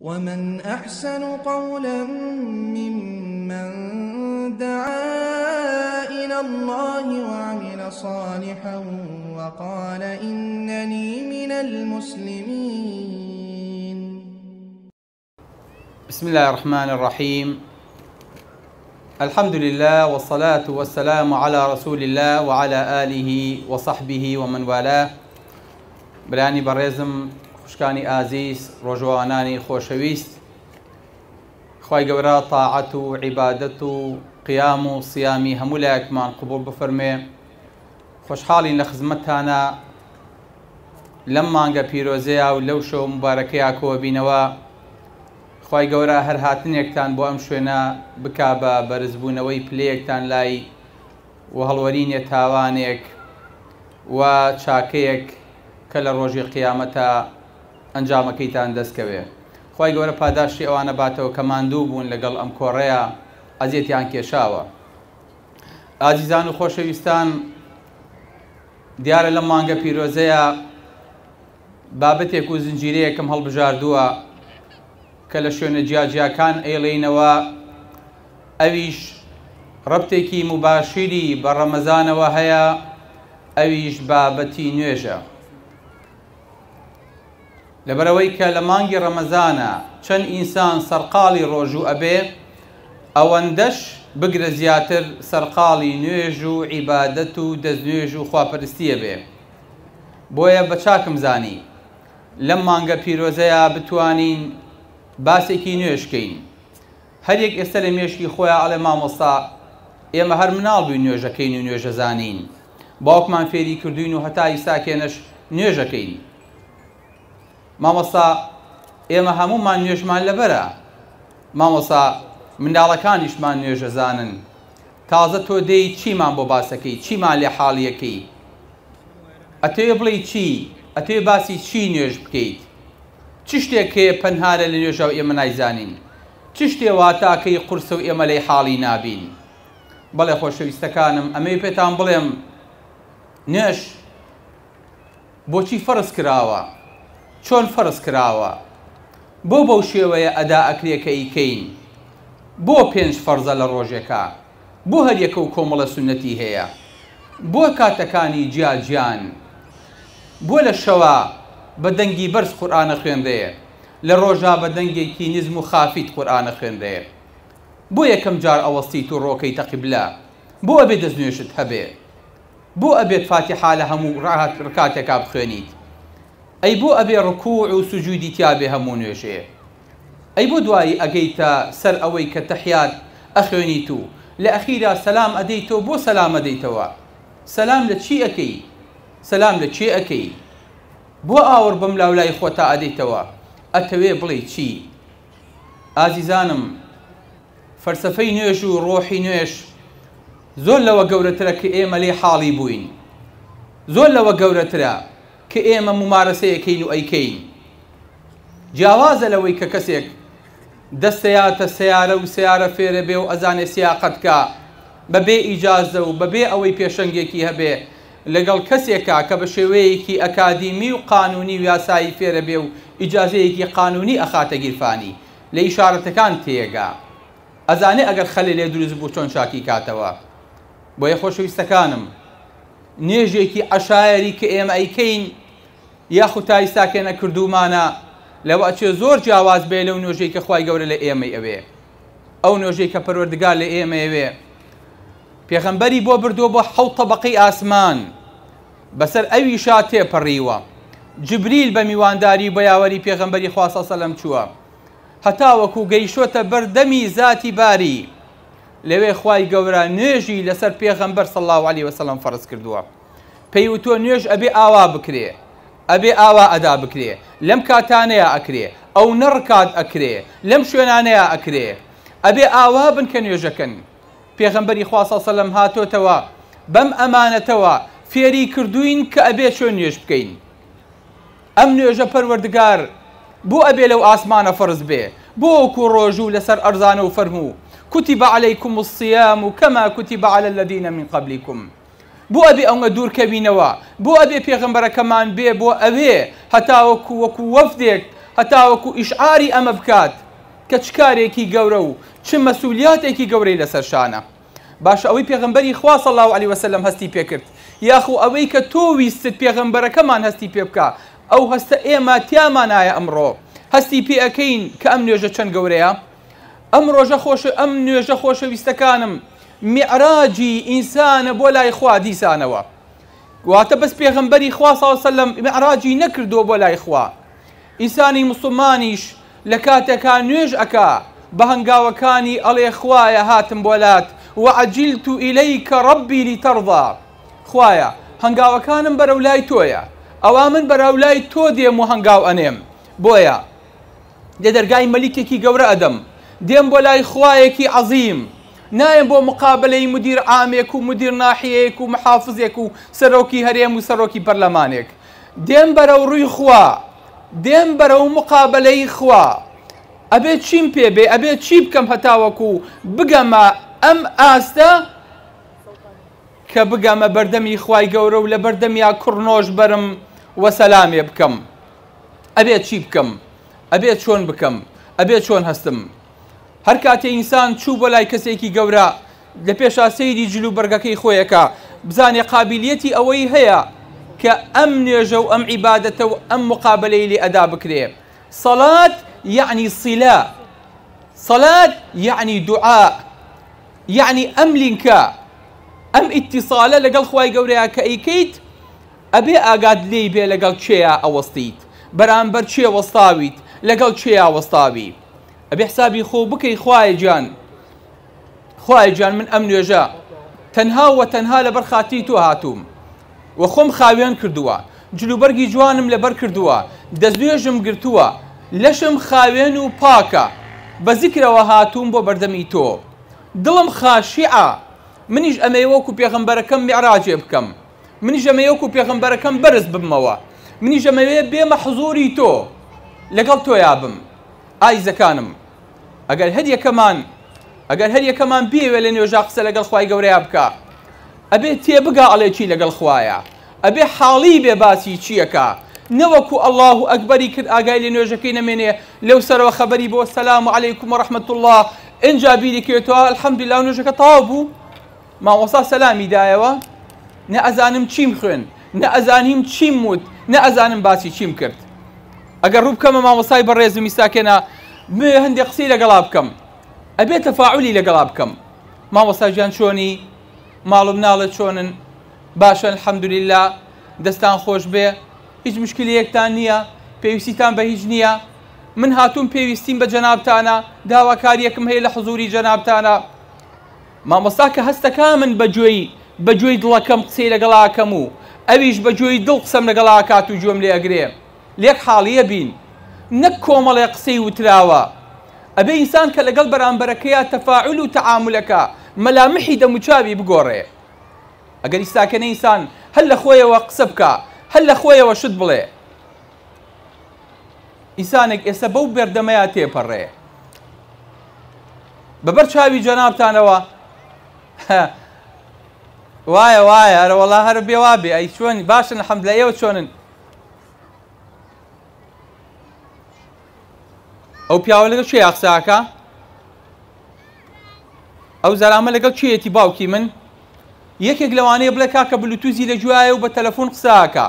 ومن أحسن قولا ممن دعا إلى الله وعمل صالحا وقال إنني من المسلمين. بسم الله الرحمن الرحيم. الحمد لله والصلاة والسلام على رسول الله وعلى آله وصحبه ومن والاه. برانی بەڕێزم خوشکانی ئازیز ڕۆژەوانانی خۆشەویست، خوای گەورە تاعەت و عیبادەت و قیام و سیامی هەموو لایەکمان قبوڵ بفەرمێ. خۆشحاڵین لە خزمەتتانە لەم مانگە پیرۆزەیە و لەو شەو مبارەکەیە کۆ بینەوە. خوای گەورە هەر هاتنێکتان بۆ ئەم شوێنە بکا بە بەرزبوونەوەی پلەیەکتان لای و هەڵوەرینێ تاوانێک و چاکەیەک کە لە ڕۆژی قیامەتە ئەنجامەکەیتان دەستکەوێ. خوای گەورە پاداشتی ئەوانە باتەوە کە ماندوو بوون لەگەڵ ئەم کۆڕەیە ئەزیەتیان کێشاوە. ئازیزان و خۆشەویستان، دیارە لەم مانگە پیرۆزەیە بابەتێک و زنجیرەیەکم هەڵبژاردووە کە لە شوێنە جیاجیاکان ئەیڵێنەوە ئەویش ڕەبتێکی مباشیری بە ڕەمەزانەوە هەیە، ئەویش بابەتی نوێژە. لەبەرەوەی کە لە مانگی ڕەمەزانە چەند ئینسان سەرقاڵی ڕۆژوو ئەبێ، ئەوەندەش بگرە زیاتر سەرقاڵی نوێژ و عیبادەت و دەستنوێژ و خواپەرستیە بێ. بۆیە بە چاکم زانی لەم مانگە پیرۆزەیە بتوانین باسێکی نوێژکەین. هەرێک ئێستا لە مێشکی خۆیان ئەڵێ مامۆستا ئێمە هەر مناڵ بووین نوێژەکەین و نوێژە زانین، باوکمان فێری کردوین و هەتا ئیساکێنش نوێژەکەین. مامۆستا ئێمە هەموومان نوێژمان لەبەرە، مامۆستا منداڵەکانیشمان نوێژە زانن. تازە تۆ دەی چیمان بۆ باسەکەی، چیمان لێ حاڵیەکەی؟ ئەتەوێ بڵێ چی؟ ئەتەوێ باسی چی نوێژ بکەیت؟ چ شتێک هەیە پەنهارە لە نوێژە و ئێمە نایزانین؟ چ شتێ واتاکەی قورسە و ئێمە لەی حاڵی نابین؟ بەڵێ خۆشەویستەکانم، ئەمەی پێتان بڵێم نوێژ بۆچی فەرز کراوە، چۆن فەرز کراوە، بۆ بەو شێوەیە ئەدا ئەکرێکە ئیکەین، بۆ 5 فەرزە لە ڕۆژێکە، بۆ هەریەکە و کۆمەڵە سونەتی هەیە، بۆ کاتەکانی جیاجیان، بۆ لە شەوە بە دەنگی بەرز قورئانە خوێندەیە، لە ڕۆژا بە دەنگێکی نزم و خافیت قورئانە خوێندەیە، بۆ یەکەم جار ئەوەستیت و ڕۆکەی تەقیبلە، بۆ ئەبێ دەستنوێژت هەبێ، بۆ ئەبێت فاتیحا لە هەموو ڕکاتێکا بخوێنیت، ئەی بۆ ئەبێ ڕکوع و سوجودی تیابێ هەموو نوێژێ، ئەی بۆ دوایی ئەگەیتە سەر ئەوەی کە تەحیات ئەخوێنیت و لە ئەخیرا سەلام ئەدەیتەوە. بۆ سەلام ئەدەیتەوە؟ سەلام لە چی ئەکەی؟ سەلام لە چێ ئەکەی؟ بۆ ئاور بەم لاولای خۆتا ئەدەیتەوە؟ ئەتەوێ بڵێ چی؟ ئازیزانم، فەلسەفەی نوێژ و ڕۆحی نوێژ زۆر لەوە گەورەترە کە ئێمە لێ حاڵی بووین، زۆر لەوە گەورەترە کە ئێمە ممارەسەیەکەین و ئەیکەین. جیاوازە لەوەی کە کەسێک دەستەیاتە سیارە و سیارە فێرە بێ و ئەزانێ سیاقەتکە بەبێ ئیجازە و بەبێ ئەوەی پێشەنگێکی هەبێ لەگەڵ کەسێکە کە بە شێوەیەکی ئەکادیمی و قانونی و یاسایی فێرە بێ و ئیجازەیەکی قانونی ئەخاتە گیرفانی لە ئیشارەتەکان تێگا، ئەزانێ ئەگەر خەلێ لێ دروست بوو چۆن چاکی کاتەوە. بۆیە خۆشەویستەکانم، نوێژێکی عەشایەری کە ئێمە ئەیکەین یاخود تا ئیساکێنە کردومانە لەوە ئەچێ زۆر جیاواز بێ لەو نوێژەی کە خوای گەورە لە ئێمەی ئەوێ، ئەو نوێژەی کە پەروەردگار لە ئێمە ئەوێ. پێغەمبەری بۆ بردووە بۆ 7 طەبەقەی ئاسمان، بەسەر ئەویشا تێپەڕیوە. جبریل بە میوانداری بە یاوەری پێغەمبەری خوا سەڵ سەلەم چووە، هەتا وەکو گەیشتۆتە بەردەمی ذاتی باری، لەوێ خوای گەورە نوێژی لەسەر پێغەمبەر صلی الله علیه وسلم فەرز کردووە. پێیوتۆ نوێژ ئەبێ ئاوا بکرێ، ئەبێ ئاوا ئەدا بکرێ، لەم کاتانەیە ئەکرێ، ئەو نەڕکات ئەکرێ، لەم شوێنانەیە ئەکرێ، ئەبێ ئاوا بن کە نوێژەکەن. پێغەمبەری خوا صلی الله علیه وسلم هاتۆتەوە بەم ئەمانەتەوە فێری کردوین کە ئەبێ چۆن نوێژ بکەین. ئەم نوێژە پەروەردگار بۆ ئەبێ لەو ئاسمانە فەرز بێ، بۆ وەکو ڕۆژوو لەسەر ئەرزانە و فەرموو كتب عليكم الصيام كما كتب على الذين من قبلكم. بۆ ئەبێ ئەوە دوورکەبینەوە، بۆ ئەبێ پێغەمبەرەکەمان بێ، بۆ ئەوێ هەتا وەکو وەفدێک هەتاوەکو ئیشعاری ئەمە بکات کە چ کارێکی گەورە و چ مەسئولیاتێکی گەورەی لەسەر شانە. باش ئەوەی پێغەمبەری خوا صلی الله علیه وسلم هەستی پێکرد، یاخو ئەوەی کە تۆ ویستت پێغەمبەرەکەمان هەستی پێ بکە، ئەو هەستە ئێمە تیامانایە ئەمڕۆ هەستی پێ ئەەکەین کە ئەم نوێژە چەند گەورەیە. ئەم نوێژە خۆشەویستەکانم میعراجی ئینسانە بۆ لای خوا دیسانەوە، واتە بەس پێغەمبەری خوا صلی الله علیه وسلم میعراجی نەکردووە بۆ لای خوا. ئینسانی مسلمانیش لە کاتێکا نوێژ ئەکا بە هەنگاوەکانی ئەڵێ خوایە هاتم بۆ لات وعجلت إليك ربي لترضى، خوایە هەنگاوەکانم بەرەو لای تۆیە، ئەوا من بەرەو لای تۆ دێم و هەنگاو ئەنێم، بۆیە لە دەرگای مەلیکێکی گەورە ئەدەم، دێم بۆ لای خوایەکی عەزیم، نایم بۆ مقابلەی مدیر عامێک و مدیر ناحیەیەک و محافزێک و سەرۆکی هەرێم و سەرۆکی پەرلەمانێک، دێم بەرەو ڕووی خوا، دێم بەرەو مقابلەی خوا، ئەبێت چیم پێ بێ، ئەبێت چی بکەم هەتاوەکو بگەمە ئەم ئاستە کە بگەمە بەردەمی خوای گەورە و لە بەردەمیا کوڕنۆژ بەرم وەسەلامێ بکەم. ئەبێت چی بکەم، ئەبێت چۆن بکەم، ئەبێت چۆن هەستم. هەر کاتێ ئینسان چوو بۆ لای کەسێکی گەورە لە پێشا سەیری جلو بەرگەکەی خۆیەکە، بزانێ قابلیەتی ئەوەی هەیە کە ئەم نوێژە و ئەم عیبادەتە و ئەم مقابلەی لێ ئەدا بکرێ. سەڵات یعنی سیلا، سەڵات یعنی دوعا، یعنی ئەم لینکە ئەم ئیتیصالە لەگەڵ خوای گەورەیە کە ئەیکەیت ئەبێ ئاگات لێی بێ لەگەڵ کێیە ئەوەستیت، بەرامبەر چێ وەستاویت، لەگەڵ کێیە وەستاوی. ئەبێ حسابی خۆ بکەی خوایە گیان من ئەم نوێژە تەنها و تەنها لەبەر خاتی تۆ هاتووم و خۆم خاوێن کردووە، جلوبەرگی جوانم لەبەر کردووە، دەستنوێژم گرتووە، لەشم خاوێن و پاکە، بە زیکرەوە هاتووم بۆ بەردەمی تۆ، دڵم خاشیعە، منیش ئەمەی وەکو پێغەمبەرەکەم میعراجێ بکەم، منیش ئەمەی وەکو پێغەمبەرەکەم بەرز ببمەوە، منیش ئەمەوێ بێمە حزوری تۆ لەگەڵ تۆ یابم. ئایزەکانم، ئەگەر هەر یەکەمان بێوێ لە نوێژا قسە لەگەڵ خوای گەورەیە بکە، ئەبێ تێبگا ئەڵێ چی لەگەڵ خوایە، ئەبێ حاڵی بێ باسی چیەکە، نەوەکو ئەڵڵاهو ئەکبەری کرد ئاگای لە نوێژەکەی نەمێنێ لەو سەرەوە خەبەری بۆ سەلام عەلەیکوم وەڕەحمەت الله، ئینجا بیری کردەوە ئەلحەمدولیلا نوێژەکە تەواو بوو، مامۆستا سەلامی دایەوە، نە ئەزانم چیم خوێن، نە ئەزانیم چیم وت، نە ئەزانم باسی چیم کرد. ئەگەر ڕوو بکەمە مامۆستای بەڕێزم میساکێنە هەندێک قسەی لەگەڵا بکەم، ئەبێ تەفاعولی لەگەڵا بکەم. مامۆستا گیان چۆنی، ماڵ و مناڵت چۆنن، باشە ئەلحەمدولیلا، دەستان خۆش بێ، هیچ مشکلەیەکتان نییە، پێویستیتان بە هیچ نییە، من هاتووم پێویستیم بە جەنابتانە، داواکاریەکم هەیە لە حزوری جەنابتانە. مامۆستا کە هەستەکە من بەگوێی دڵەکەم قسەی لەگەڵاکەم و ئەویش بەگوێی دڵ قسەم لەگەڵا کات و گوێم لێ ئەگرێ، لێک حاڵیە بین، نەک کۆمەڵێ قسەی وتراوە. ئەبێ ئینسان کە لەگەڵ بەرامبەرەکەیە تەفاعول و تەعامولەکە مەلامحی دەموچاوی بگۆڕێ. ئەگەر ئیساکەنە ئینسان هەر لە خۆیەوە قسە بکە، هەر لە خۆیەوە شت بڵێ، ئینسانێک ئێستا بەو بەردەمەیە تێپەڕێ. بەبەر چاوی جەنابتانەوە وایە هەرە وەڵا هەر بێوا بێ، ئەی چۆنی باشن حەمدلە ئێوە چۆنن؟ ئەو پیاوە لەگەڵ چێ قساکە؟ ئەو زەرامە لەگەڵ چێتی باوکی من؟ یەکێک لەوانەیە بڵێ کاکە بلوتوزی لە گوایە و بە تەلەفۆن قساکە.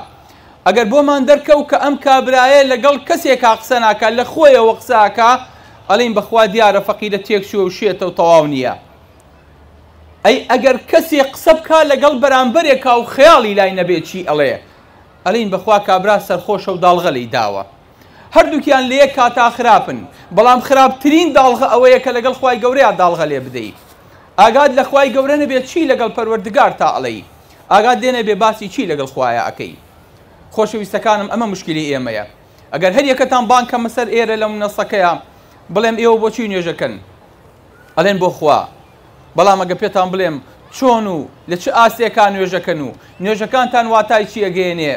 ئەگەر بۆمان دەرکەو کە ئەم کابرایە لەگەڵ کەسێکا قسە ناکە، لە خۆیەوە قساکە، ئەڵێن بەخوا دیارە فەقیرە تێکچووە و شێتە و تەواو نییە. ئەی ئەگەر کەسێک قسە بکە لەگەڵ بەرامبەرێکا و خەیاڵی لای نەبێت چی ئەڵێ، ئەڵێن بەخوا کابرا سەرخۆشە و داڵغەڵی داوە. هەردووکیان لە یەک کاتا خراپن، بەڵام خراپترین داڵغە ئەوەیە کە لەگەڵ خوای گەورەیە داڵغە لێ بدەیت. ئاگاد لە خوای گەورە نەبێت چی لەگەڵ پەروەردگار تا ئەڵێی، ئاگاد دێنە بێ باسی چی لەگەڵ خوایە ئەکەی. خۆشەویستەکانم ئەمە مشکلی ئێمەیە. ئەگەر هەر یەکەتان بانکەمە سەر ئێرە لە منەسەکەیە بڵێم ئێوە بۆچی نوێژەکەن، ئەڵێن بۆ خوا، بەڵام ئەگە پێتان بڵێم چۆن و لە چ ئاستێکان نوێژەکەن و نوێژەکانتان واتای چی ئەگەێنێ،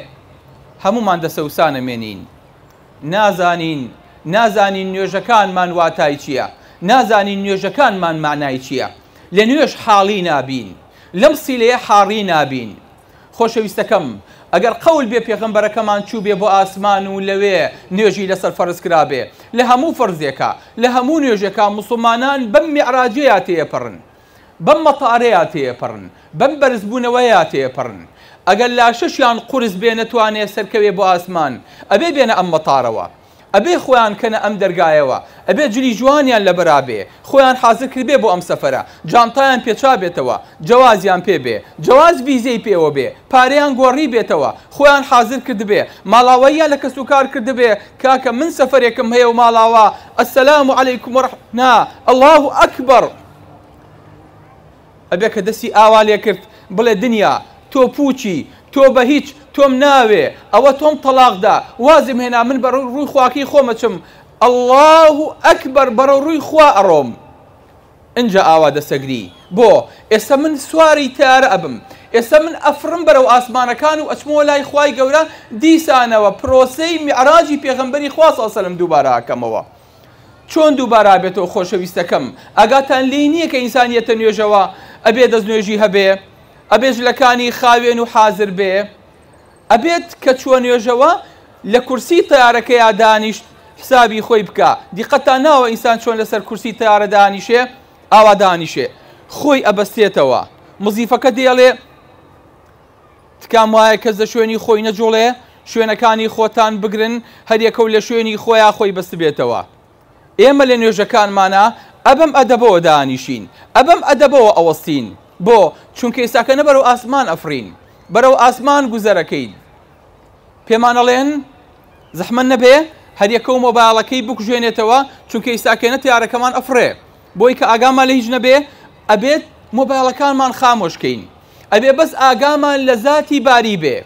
هەمومان دەسەوسانەمێنین. نازانین نوێژەکانمان واتای چییە، نازانین نوێژەکانمان معنای چییە، لە نوێژ حاڵی نابین، لەم سیلەیە حاڕی نابین. خۆشەویستەکەم، ئەگەر قەول بێ پێغەمبەرەکەمان چوو بێ بۆ ئاسمان و لەوێ نوێژی لەسەر فەرز کرابێ لە هەموو فەرزێکە لە هەموو نوێژێکە موسڵمانان بەم میعراجەیە تێپەڕن بەم مەتارەیە تێپەڕن بەم بەرزبوونەوەیە تێپەڕن ئەگەر لاشەشیان قورس بێ نەتوانێ سەرکەوێ بۆ ئاسمان ئەبێ بێنە ئەم مەتارەوە ئەبێ خۆیان کەنە ئەم دەرگایەوە ئەبێ جلی جوانیان لە بەرابێ خۆیان حازر کردبێ بۆ ئەم سەفەرە جانتایان پێچا بێتەوە جوازیان پێ بێ جواز ڤیزەی پێوە بێ پارەیان گۆڕی بێتەوە خۆیان حازر کردبێ ماڵاوەیە لە کەس و کار کردبێ کاکە من سەفەرێکم هەیە و ماڵاوە ئەسەلام عەلەیکوم وەڕەحمەتوڵڵاه ئەڵڵاهو ئەکبەر ئەبێ کە دەستی ئاوا لێ کرد بڵێ دنیا تۆ پوچی تۆ بە هیچ تۆم ناوێ ئەوە تۆم تەلاقدا وازم هێنا من بەڕ ڕووی خواکەی خۆمەچم ئەڵڵاهو ئەکبەر بەرە ڕووی خوا ئەڕۆم ئینجا ئاوا دەسەگری بۆ ئێستا من سواری تیارە ئەبم ئێستا من ئەفرم بەرەو ئاسمانەکان و ئەچمەوە لای خوای گەورە دیسانەوە پرۆسەی میعراجی پێغەمبەری خوا سەڵ عەلەیهی وسەلەم دووبارە ئەکەمەوە چۆن دووبارە بێتەوە خۆشەویستەکەم ئاگاتان لێی نییە کە ئینسانیەتە نوێژەوە ئەبێ دەستنوێژی هەبێ ئەبێ ژلەکانی خاوێن و حازر بێ ئەبێت کە چووە نوێژەوە لە کورسی تەیارەکەیە دانیشت حسابی خۆی بکە دیقەتان ناوە ئینسان چۆن لەسەر کورسی تەیارە دانیشێ ئاوا دانیشێ خۆی ئەبەستێتەوە مزیفەکە دێڵێ تکام وایە کەس لە شوێنی خۆی نەجوڵێ شوێنەکانی خۆتان بگرن هەریەکەو لە شوێنی خۆیان خۆی بەست بێتەوە ئێمە لە نوێژەکانمانە ئەبەم ئەدەبەوە دانیشین ئەبەم ئەدەبەوە ئەوەستین بۆ چونکە ئێستاکەنە بەرەو ئاسمان ئەفرین بەرەو ئاسمان گوزەرەکەین پێمانەڵێن زەحمەت نەبێ هەریەکە و مۆبایڵەکەی بکوژێنێتەوە چونکە ئێستاکەنە تیارەکەمان ئەفرێ بۆی کە ئاگامان لە هیچ نەبێ ئەبێت مۆبایڵەکانمان خامۆشکەین ئەبێ بەس ئاگامان لە زاتی باری بێ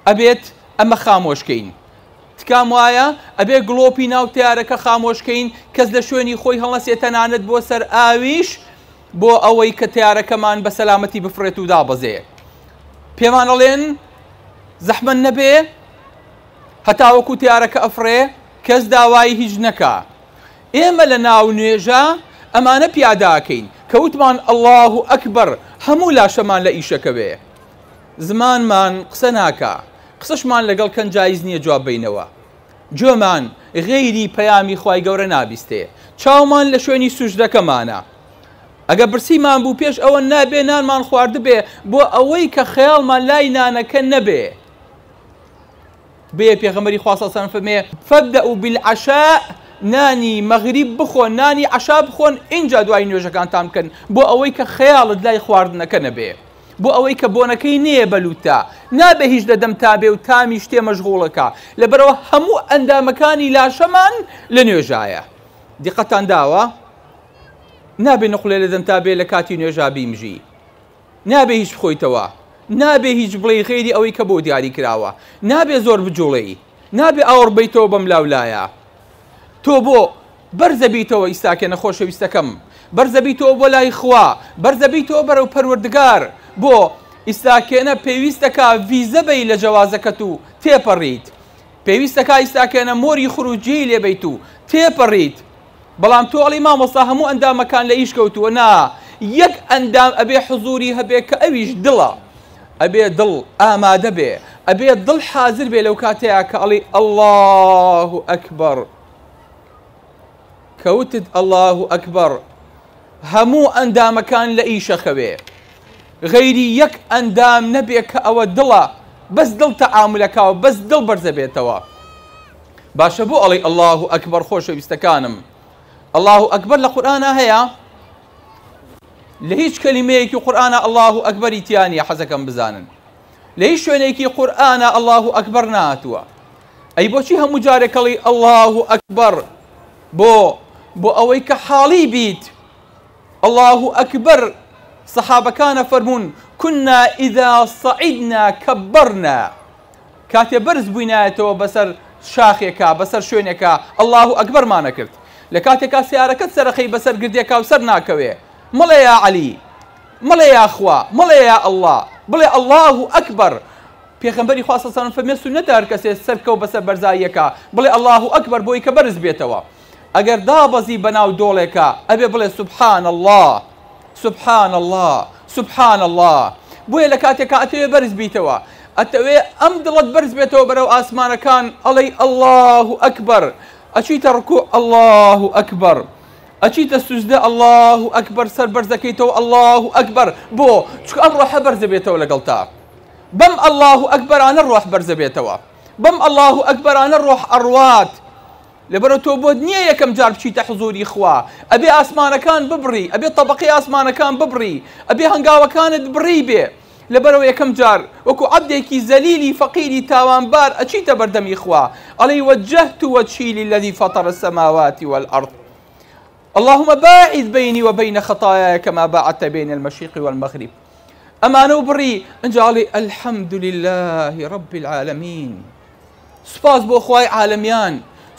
ئەبێت ئەمە خامۆشکەین تکام وایە ئەبێ گڵۆپی ناو تیارەکە خامۆشکەین کەس لە شوێنی خۆی هەڵەسێتە نانت بۆ سەر ئاویش بۆ ئەوەی کە تیارەکەمان بە سەلامەتی بفرێت و دابەزێ پێمانەڵێن زەحمەت نەبێ هەتاوەکو تیارەکە ئەفرێ کەس داوای هیچ نەکا ئێمە لە ناو نوێژە ئەمانە پیاداکەین کەوتمان ئەڵڵاهو ئەکبەر هەموو لاشەمان لە ئیشەکە بێ زمانمان قسە ناکا قسەشمان لەگەڵ کەن جایز نییە جواب بینەوە جۆمان غەیری پەیامی خوای گەورە نابیستێ چاومان لە شوێنی سوژدەکەمانە ئەگە برسیمان بوو پێش ئەوە نابێ نانمان خواردبێ بۆ ئەوەی کە خەیاڵمان لای نانەکە نەبێ بێ پێغەمبەری خوا سەڵ عەلەیهی وسەلەم فەرمێ فەبدەئوا بالعەشاء نانی مەغریب بخۆن نانی عەشا بخۆن ئینجا دوای نوێژەکانتان بکەن بۆ ئەوەی کە خەیاڵت لای خواردنەکە نەبێ بۆ ئەوەی کە بۆنەکەی نییە بەلوتە نابێ هیچ لەدەم تابێ و تامی شتێ مەشغوڵەکە لەبەرەوە هەموو ئەندامەکانی لاشەمان لە نوێژایە دیقەتان داوە نابێ نەخولێ لەدەم تابێ لە کاتی نوێژا بیمژی نابێ هیچ بخۆیتەوە نابێ هیچ بڵێ غەیری ئەوەی کە بۆ دیاری کراوە نابێ زۆر بجوڵێی نابێ ئاوڕ بیتەوە بەم لاولایە تۆ بۆ بەرزەبیتەوە ئیستاکە نەخۆشەویستەکەم بەرزەبیتەوە بۆ لای خوا بەرزەبیتەوە بەرەو پەروەردگار بۆ ئیستاکێنە پێویستەکە ڤیزە بەی لە جەوازەکەت و تێپەڕیت پێویستەکە ئیستاکێنە مۆری خروجی لێبیت و تێپەڕیت بەڵام تۆ ئەڵی مامۆستا هەموو ئەندامەکان لە ئیش کەوتووە نا یەک ئەندام ئەبێ حزوری هەبێ کە ئەویش دڵە ئەبێ دڵ ئامادە بێ ئەبێ دڵ حازر بێ لەو کاتەیە کە ئەڵی ئەڵڵاهو ئەکبەر کەوتت ئەڵڵاهو ئەکبەر هەموو ئەندامەکان لە ئیشەخەوێ غەیری یەک ئەندام نەبێ کە ئەوە دڵە بەس دڵ تەعاملەکەوە بەس دڵ بەرزە بێتەوە باشە بۆ ئەڵی ئەڵڵاهو ئەکبەر خۆشەویستەکانم ئەڵڵاهو ئەکبەر لە قورئانە هەیە لە هیچ کەلیمەیەکی قورئانە ئەڵڵاهو ئەکبەری تیانە حەزەکەم بزانن لە هیچ شوێنێکی قورئانە ئەڵڵاهو ئەکبەر نهاتووە ئەی بۆچی هەموو جارێکەڵی ئەڵڵاهو ئەکبەر بۆ ئەوەی کە حاڵی بیت ئەڵڵاهو ئەکبەر سەحابەکانە فەرموون كنا إذا صعدنا كبرنا کاتێ بەرز بووینایەتەوە بەسەر شاخێکە بەسەر شوێنێکە ئەڵڵاهو ئەکبەر مانەکرد لە کاتێکا سیارەکەت سەرەخەی بەسەر گردێکا و سەر ناکەوێ مڵێ یا عەلی مڵێ یا خوا مڵێ یا ئەڵڵا بڵێ ئەڵڵاهو ئەکبەر پێغەمبەری خوا سەڵ عەلەیهی وسەلەم فەرمێ سونەتە هەر کەسێ سەرکەوت بەسەر بەرزاییەکە بڵێ ئەڵڵاهو ئەکبەر بۆی کە بەرز بێتەوە ئەگەر دابەزی بەناو دۆڵێکە ئەبێ بڵێ سوبحان الله سبحان الله سبحان الله بۆیە لە کاتێکا ئەتەوێ بەرز بیتەوە ئەتەوێ ئەم دڵت بەرز بێتەوە بەرەو ئاسمانەکان ئەڵێی الله ئەکبەر، ئەچیتە ڕکوع الله ئەکبەر، ئەچیتە سوجدە الله ئەکبەر، سەر بەرز دەکەیتەوە الله ئەکبەر. بۆ چونکە ئەم ڕۆحە بەرزە بێتەوە لەگەڵ تا، بەم الله ئەکبەرانە ڕۆح بەرزە بێتەوە، بەم الله ئەکبەرانە ڕۆح ئەڕوات. لەبەرەوە تۆ بۆ نییە یەکەم جار بچیتە حزوری خوا، ئەبێ ئاسمانەکان ببڕی، ئەبێ تەبەقەی ئاسمانەکان ببڕی، ئەبێ هەنگاوەکانت بڕی بێ. لەبەرەوە یەکەم جار وەکو عەبدێکی زەلیلی فەقیری تاوانبار ئەچیتە بەردەمی خوا، ئەڵێی وەجەهت وەجهی للذی فەطر السەماوات والأرض اللهم باعد بيني وبين خطاياي كما باعدت بين المشرق والمغرب. ئەمانە و بڕی ئەنجاڵی الحەمد لله رب العالمين. سوپاس بۆ خوای عالەمیان،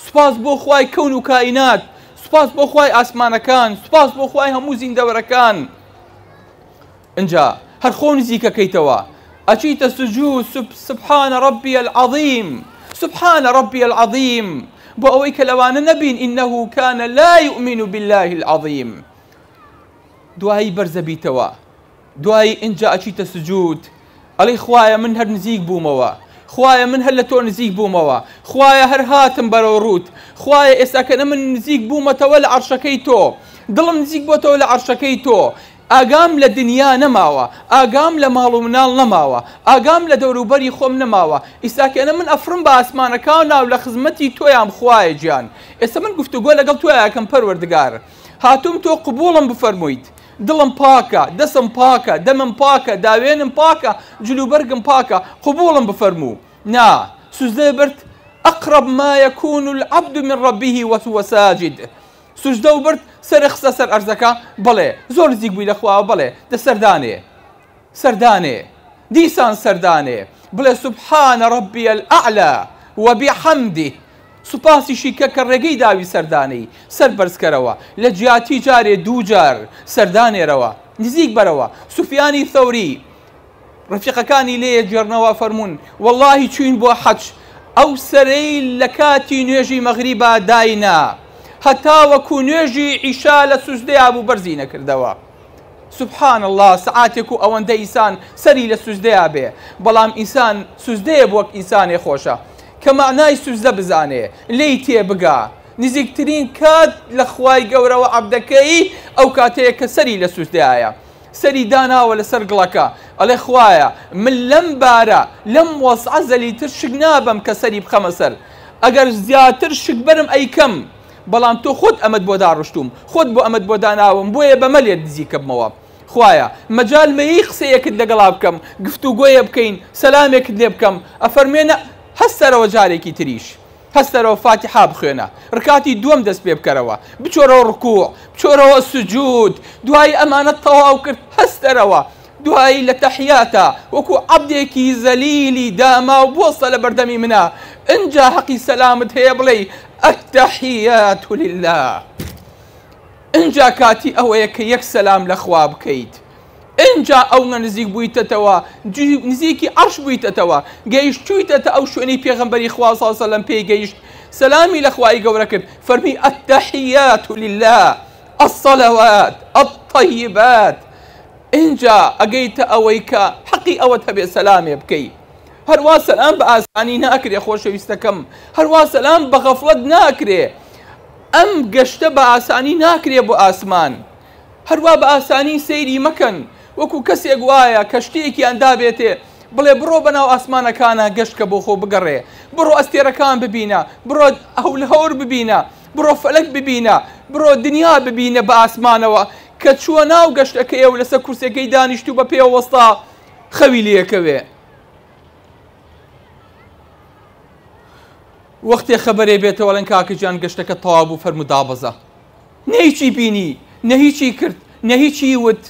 سوپاس بۆ خوای کەون و کائینات، سوپاس بۆ خوای ئاسمانەکان، سوپاس بۆ خوای هەموو زیندەوەرەکان. ئەنجا هەر خۆ نزیکەکەیتەوە ئەچیتە سجود سبحان ربي العظيم، سبحان ربي العظيم، بۆ ئەوەی کە لەوانە نەبین إنه كان لا يؤمن بالله العظيم. دوایی بەرزە بیتەوە، دوایی ئینجا ئەچیتە سجود، ئەڵێی خوایە من هەر نزیک بوومەوە، خوایە من هەر لە تۆ نزیک بوومەوە، خوایە هەر هاتم بەرەو ڕوت، خوایە ئێستاکەنە من نزیک بوومەتەوە لە عەرشەکەی تۆ، دڵم نزیک بۆتەوە لە عەرشەکەی تۆ. ئاگام لە دنیا نەماوە، ئاگام لە ماڵ و مناڵ نەماوە، ئاگام لە دەوروبەری خۆم نەماوە، ئیساکەنە من ئەفرم بە ئاسمانەکان ناو لە خزمەتی تۆیان خوایە گیان. ئێستا من گفتوگۆ لەگەڵ تۆ یاکەم پەروەردگار، هاتووم تۆ قبوڵم بفەرموویت، دڵم پاکە، دەسم پاکە، دەمم پاکە، داوێنم پاکە، جلوبەرگم پاکە، قبوڵم بفەرموو. نا سوزدە برد ئەقرب ما يكون العبد من ربه وهو ساجد. سوزدە و برد سەر خستە سەر ئەرزەکە، بڵێ زۆر نزیک بووی لە خواوە، بڵێ دە سەردانێ سەردانێ دیسان سەردانێ، بڵێ سبحان ربي الأعلى وبحمده، سوپاسیشی کە کە ڕێگەی داوی سەردانەی سەر بەرزکەرەوە لە جیاتی جارێ دوو جار سەردانێرەوە نزیک بەرەوە. سوفیانی ثەوری ڕەفیقەکانی لێیە جێڕنەوە فەرموون وەڵڵاهی چوین بۆ حەج، ئەو سەرەی لە کاتی نوێژی مەغریبا داینا هەتا وەکو نوێژی عیشا لە سوزدەیا بوو بەرزی نەکردەوە. سبحان الله، سعاتێک و ئەوەندە ئینسان سەری لە سوزدەیا بێ، بەڵام ئینسان سوزدەیە بۆ وەک ئینسانێ خۆشە کە معنای سوزدە بزانێ، لێی تێبگا. نزیکترین کات لە خوای گەورەوە عەبدەکەی ئەو کاتەیە کە سەری لە سوزدەیە، سەری داناوە لەسەر گڵەکە، ئەڵێ خوایە من لەم بارە لەم وەسعە زەلیتر شک نابم کە سەری بخەمە سەر، ئەگەر زیاتر شک بەرم ئەیکەم، بەڵام تۆ خۆت ئەمەد بۆ داڕشتوم، خۆت بۆ ئەمەد بۆ داناوم، بۆیە بەمە لێت نزیکەبمەوە. خوایە مەجال مەیی قسەیەکت لەگەڵا بکەم، گفتوگۆیە بکەین، سەلامێکت لێ بکەم، ئەفەرمێنە هەستەرەوە جارێکی تریش، هەستەرەوە فاتحا بخوێنە، ڕکاتی دووەم دەست پێ بکەرەوە، بچۆرەوە ڕکوع، بچۆرەوە سجود، دوای ئەمانە تەواو کرد هەستەرەوە، دوایی لە تەحیاتە وەکو عەبدێکی زەلیلی داما و بۆستە لە بەردەمی منە، ئینجا حەقی سەلامت هەیە بڵێ التحيات لله. ئینجا کاتی ئەوەیە کە یەک سەلام لە خوا بکەیت، ئینجا ئەوە نزیک بوویتەتەوە، نزیکی عەرش بوویتەتەوە، گەیشتوویتەتە ئەو شوێنەی پێغەمبەری خوا صلی الله علیه و سلم پێی گەیشت، سەلامی لە خوای گەورە کرد، فەرمی التحيات لله الصلوات الطيبات. ئینجا ئەگەیتە ئەوەی کە حەقی ئەوەت هەبێ سەلامێ بکەی. هەروە سەلام بە ئاسانی ناکرێ خۆشەویستەکەم، هەروە سەلام بە غەفڵەت ناکرێ، ئەم گەشتە بە ئاسانی ناکرێ بۆ ئاسمان، هەروە بە ئاسانی سەیری مەکەن وەکو کەسێک وایە کەشتەیەکی ئەندا بێتێ بڵێ بڕۆ بەناو ئاسمانەکانە گەشتکە بۆ خۆ بگەڕێ، بڕۆ ئەستێرەکان ببینە، بڕۆ هەول هەور ببینە، بڕۆ فەلەک ببینە، بڕۆ دنیا ببینە بە ئاسمانەوە، کە چووە ناو گەشتەکەیە و لەسەر کورسەکەی دانیشتوو بە پێوەستا خەوی لێکەوێ. وەختێ خەبەرێ بێتەوە لەن کاکەجیان گەشتەکە تەواو بوو، فەرموو دابەزە، نە هیچی بینی، نە هیچی کرد، نە هیچی وت،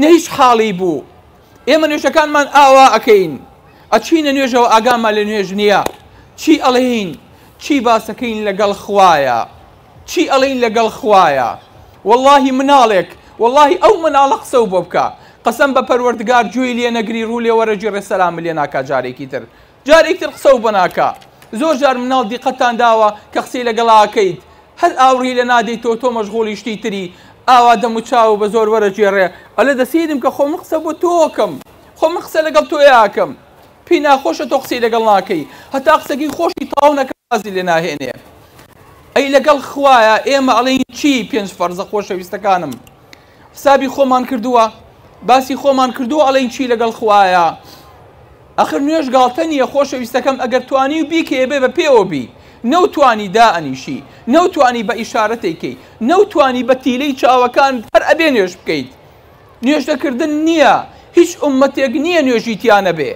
نە هیچ حاڵی بوو. ئێمە نوێژەکانمان ئاوا ئەکەین، ئەچینە نوێژەوە ئاگامان لە نوێژ نییە، چی ئەڵێین، چی باسەکەین لەگەڵ خوایە، چی ئەڵێین لەگەڵ خوایە. وەڵڵاهی مناڵێک، وەڵڵاهی ئەو مناڵە قسە و بۆ بکە، قەسەم بە پەروەردگار جوێی لێ نەگری، ڕوو لێ وەرەگی ڕێسەلام لێ ناکا جارێکی تر، جارێکی تر قسە و بە ناکا. زۆر جار مناڵ دیقەتان داوە کە قسەی لەگەڵاکەیت، هەر ئاوڕی لە نادەیتەوە تۆ مەشغوڵی شتی تری، ئاوا دەم و چاو بە زۆر وەرەگێڕێ، ئەلێ دەسیدم کە خۆم قسە بۆ تۆکەم، خۆم قسە لەگەڵ تۆ یاکەم. پێی ناخۆشە تۆ قسەی لەگەڵ ناکەی هەتا قسەکەی خۆشی تاو نەکە بازی لێ ناهێنێ ئەی لەگەڵ خوایە ئێمە ئەڵێن چی پێنج فەرزە خۆشەویستەکانم حسابی خۆمان کردووە باسی خۆمان کردووە ئەڵێن چی لەگەڵ خوایە ئەخر نوێژ گاڵتە نییە خۆشەویستەکەم ئەگەر توانی و بیکێ بێ بە پێوە بی نەوتوانی دائەنیشی نەوتوانی بە ئیشارەتێکەی نەوتوانی بە تیلەی چاوەکان هەر ئەبێ نوێژ بکەیت نوێژدەکردن نییە هیچ ئومەتێک نییە نوێژیتیانە بێ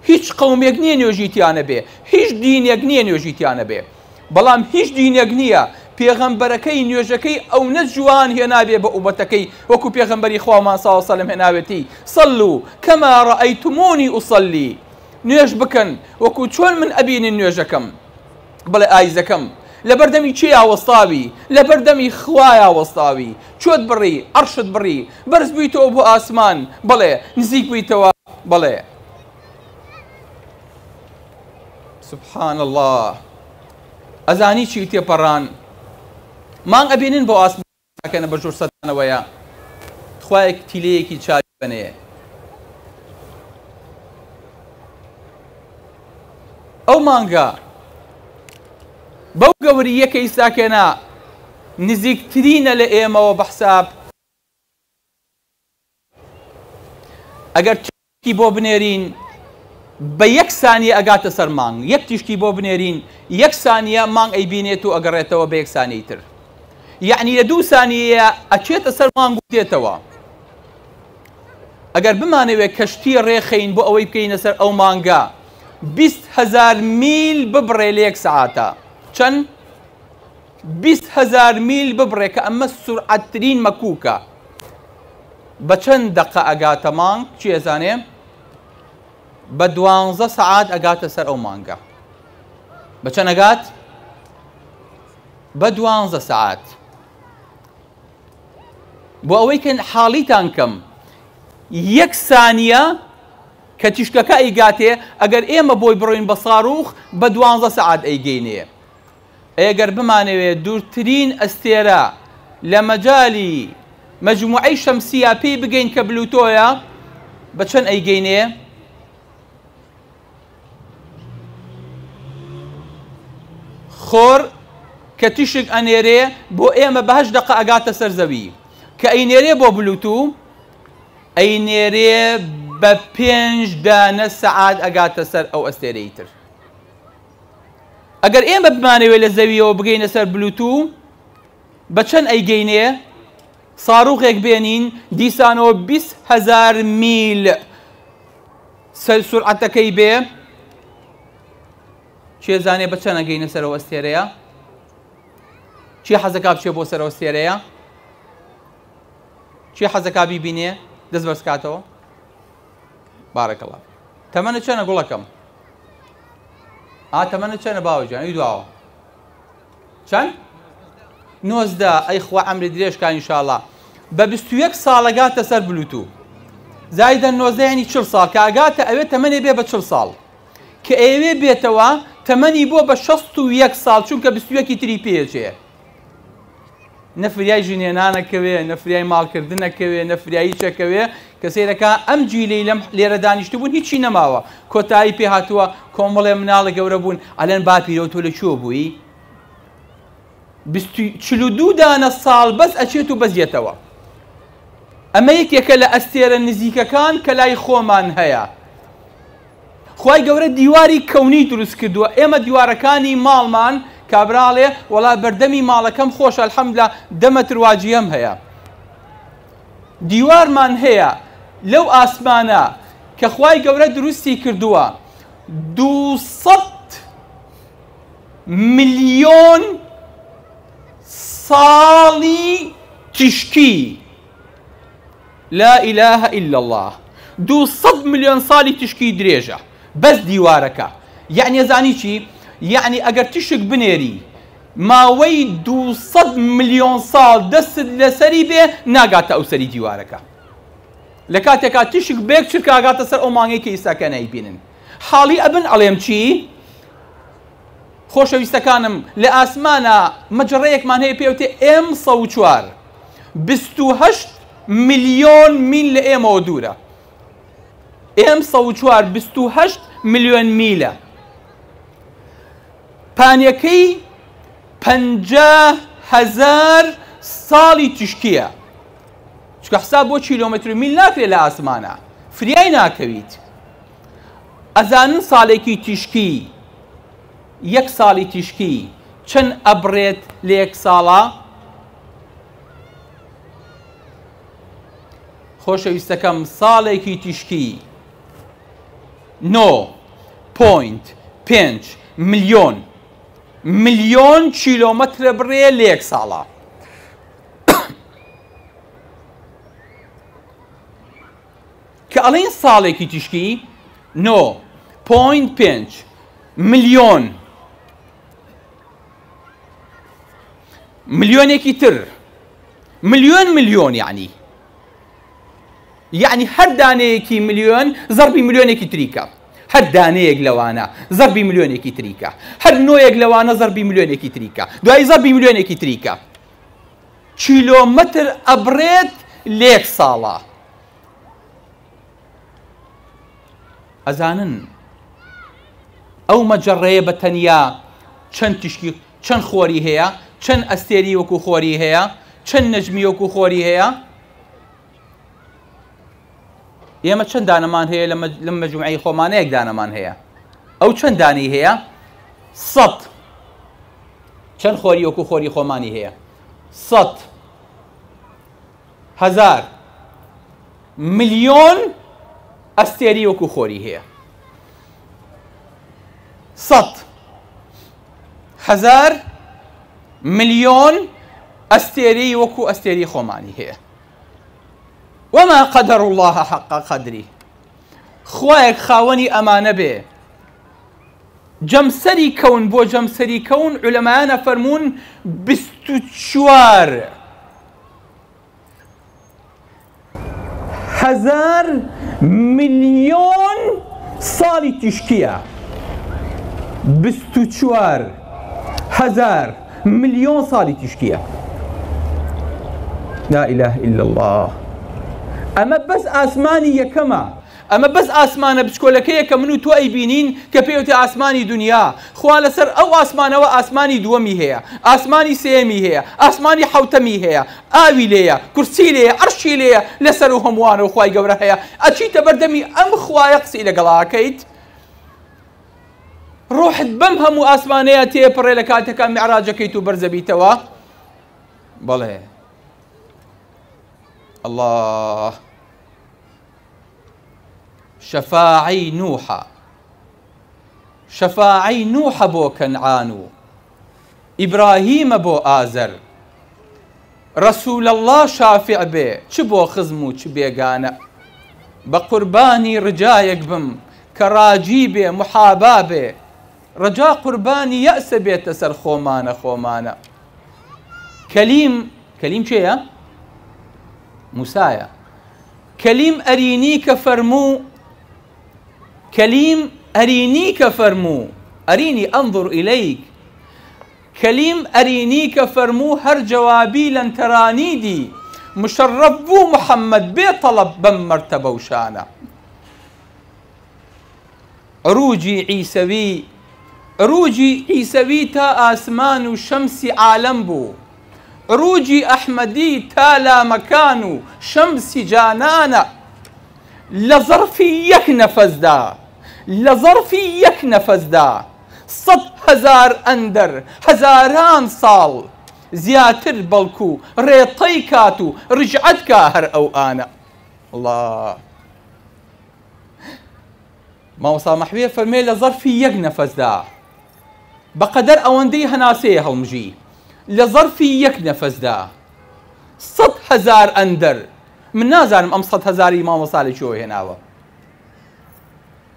هیچ قەومێک نییە نوێژیتیانە بێ هیچ دینێک نییە نوێژیتیانە بێ بەڵام هیچ دینێک نییە پێغەمبەرەکەی نوێژەکەی ئەو نە جوان هێنابێ بە ئومەتەکەی وەکو پێغەمبەری خوامان ساڵ سەلەم هێناوێتی سەڵوا کەما ڕەئەیتمونی ئوسەلی نوێژ بکەن وەکو چۆن من ئەبینن نوێژەکەم بڵێ ئایزەکەم لە بەردەمی چی ئاوەستاوی لە بەردەمی خوای ئاوەستاوی چۆت بڕی عەرشت بڕی بەرز بوویتەوە بۆ ئاسمان بڵێ نزیک بوویتەوە بڵێ سبحان الله ئەزانی چی تێپەڕان مانگ ئەبێنن بۆ ئاسمانەکەنە بە ژوور سەدانەوەیە خوایەک تیلەیەکی چاوی بنێ ئەو مانگە بەو گەوریەکەی ساکێنا نزیکترینە لە ئێمەوە بە حساب ئەگەر تیشکی بۆ بنێرین بە یەک سانیە ئەگاتە سەر مانگ یەک تیشکی بۆ بنێرین یەک سانیە مانگ ئەیبینێت و ئەگەڕێتەوە بە یەک سانیەی تر یعنی لە 2 سانیەیە ئەچێتە سەر مانگ و دێتەوە ئەگەر بمانەوێت کەشتی ڕێخەین بۆ ئەوەی بکەینە سەر ئەو مانگە 20,000 میل ببڕێ لە یەک سەعاتە چەند 20,000 میل ببڕێ کە ئەمە سورعەتترین مەکووکە بە چەند دەقە ئەگاتە مانگ چی ئەزانێ بە 12 سەعات ئەگاتە سەر ئەو مانگە بە چەند ئەگات بە 12 سەعات بۆ ئەوەی کە حاڵیتان کەم یەک سانیە کە تیشکەکە ئەیگاتێ ئەگەر ئێمە بۆی بڕۆین بە ساڕوخ بە 12 سەعات ئەیگەینێ ئەگەر بمانەوێت دوورترین ئەستێرە لە مەجالی مەجموعەی شەمسیە پێی بگەین کە بلوتۆیە بە چەند ئەیگەینێ خۆر کە تیشک ئەنێرێ بۆ ئێمە بە 8 دەقە ئەگاتە سەر زەوی کە ئەینێرێ بۆ بلوتو ئەینێرێ بە 5 دانە سەعات ئەگاتە سەر ئەو ئەستێرەی تر ئەگەر ئێمە بمانەوێت لە زەویەوە بگەینە سەر بلوتو بە چەند ئەیگەینێ ساڕوخێک بێنین دیسانەوە 20,000 میل سورعەتەکەی بێ چێزانێ بە چەند ئەگەینە سەرەوە ئەستێرەیە چی حەزەکا بچێ بۆ سەرەوە ئەستێرەیە چی حەزەکا بیبینێ دەست بەرزکاتەوە بارەکەڵڵا تەمەنە چەنە گوڵەکەم تەمەنە چەنە باوەجان ئەی دواوە چەند 19 ئەی خوا عەمری درێژکە ئینشاءڵڵا بە 21 ساڵەگاتە سەر بلوتو زایدە 19 یعنی 40 ساڵ کە ئەگاتە ئەوێ تەمەنێ بێ بە 40 ساڵ کە ئێوێ بێتەوە تەمەنی بۆ بە 61 ساڵ چونکە 21 تری پێچێ نەفریای ژینێنانەکەوێ نەفریای ماڵکردنەکەوێ نەفریایی چەکەوێ کە سیرەکە ئەم جیلەی لەم لێرە دانیشتە بوون هیچی نەماوە کۆتایی پێ هاتووە کۆمەڵێ مناڵە گەورە بوون ئەلێن باپیرەوە تۆ لەکوێ بووی 42 دانە ساڵ بەس ئەچێت و بەزیێتەوە ئەمە یەکێکە لە ئەستێرە نزیکەکان کە لای خۆمان هەیە خوای گەورە دیواری کەونی دروست کردووە ئێمە دیوارەکانی ماڵمان کابراڵێ وەڵا بەردەمی ماڵەکەم خۆش ئەلحەمدوللا 10 مەتر واجیەم هەیە دیوارمان هەیە لەو ئاسمانە کە خوای گەورە دروستی کردووە 200 ملیۆن ساڵی تشکی لا إله إلا الله 200 ملیۆن ساڵی تشکی درێژە بەس دیوارەکە یعنی ئەزانی چی یعنی ئەگەر تشک بنێری ماوەی 200 ملیۆن ساڵ دەستت لەسەری بێ ناگاتە ئەو سەری دیوارەکە لە کاتێکا تشک بێک چرکە ئاگاتە سەر ئەو مانگەی کە ئیساکە نەیبینن حاڵی ئەبن ئەڵێم چی خۆشەویستەکانم لە ئاسمانە مەجڕەیەکمان هەیە پێوتێ M104 28 ملیۆن میل لە ئێمەوە دوورە M104 28 ملیۆن میلە. پانیەکەی 50,000 ساڵی تشکیە. چکە حساب بۆ کیلۆمەتر و میل ناکرێت لە ئاسمانە، فریای ناکەویت. ئەزانن ساڵێکی تشکی، یەک ساڵی تشکی چەند ئەبڕێت لە یەک ساڵە؟ خۆشەویستەکەم، ساڵێکی تشکی 9.5 ملیۆن کیلۆمەترە بڕێ لە یەک ساڵە. کە ئەڵێن ساڵێکی تشکی 9.5 ملیۆنێکی تر، ملیۆن یعنی هەر دانەیەکی ملیۆن زەربی ملیۆنێکی تریکە، هەر دانەیەک لەوانە زەربی ملیۆنێکی تریکە، هەر نۆیەک لەوانە زەربی ملیۆنێکی تریکە، دوای زەربی ملیۆنێکی تریکە. کیلۆمەتر ئەبڕێت لە یەک ساڵە. ئەزانن ئەو مەجەڕەیە بە تەنیا چەند خۆری هەیە، چەند ئەستێری وەکو خۆری هەیە، چەند نەجمی وەکو خۆری هەیە؟ ئێمە چەند دانەمان هەیە لە مەجموعەی خۆمانە؟ یەک دانەمان هەیە. ئەو چەند دانەی هەیە؟ 100. چەند خۆری وەکو خۆری خۆمانی هەیە؟ 100 هەزار ملیۆن ئەستێری وەکو خۆری هەیە. 100 هەزار ملیۆن ئەستێری وەکو ئەستێری خۆمانی هەیە. وما قدر الله حق قدره. خوایەک خاوەنی ئەمانە بێ. جەمسەری کەون بۆ جەمسەری کەون عولەمایانە فەرموون 24,000 ملیۆن ساڵی تشکیە. 24,000 ملیۆن ساڵی تشکیە. لا إله إلا الله. ئەمە بەس ئاسمانی یەکەمە، ئەمە بەس ئاسمانە بچکۆلەکەیە کە من و تۆ ئەیبینین کە پێوتە ئاسمانی دنیا. خوا لەسەر ئەو ئاسمانەوە ئاسمانی دووەمی هەیە، ئاسمانی سێمی هەیە، ئاسمانی حەوتەمی هەیە، ئاوی لێیە، کورسی لێیە، عەرشی لێیە، لەسەر و هەمووانە و خوای گەورە هەیە. ئەچیتە بەردەمی ئەم خوایە قسەی لەگەڵاکەیت، ڕۆحت بەم هەموو ئاسمانەیە تێپەڕێ لە کاتێکە میعراجەکەیت و بەرزەبیتەوە. بەڵێ الله. شەفاعەی نوحە بۆ کەنعان و ئیبراهیمە بۆ ئازەر. ڕەسوول الله شافع بێ، چ بۆ خزم و چ بێگانە. بە قوربانی ڕجایەک بم کە ڕاجی بێ محابا بێ. ڕەجا قوربانی یەئسە بێتە سەر خۆمانە. کەلیم چێیە؟ موسایە. کەلیم ئەرینی کە فەرموو ئەرینی ئەنظر ئیلەیک. کەلیم ئەرینی کە فەرموو هەر جەوابی لەنتەرانی دی. مشەڕەف بوو محەممەد بێ تەڵەب بەم مەرتەبە و شانە. عروجی عیسەوی تا ئاسمان و شەمسی عالەم بوو. عروجی ئەحمەدی تا لامەکان و شەمسی جانانە. لە زەرفی یەک نەفەسدا 100,000 ئەندەر، هەزاران ساڵ زیاتر بەڵکو ڕێتەی کات و ڕجعەت کا هەر ئەو ئانە. الله. ماوەسا مەحوێ فەرمێ لە زەرفی یەک نەفەسدا بەقەدەر ئەوەندەی هەناسەیە هەڵمژی، لە زەرفی یەک نەفەسدا 100,000 ئەندەر. من نازانم ئەم 100,000 مامۆسا لەکوێوە هێناوە.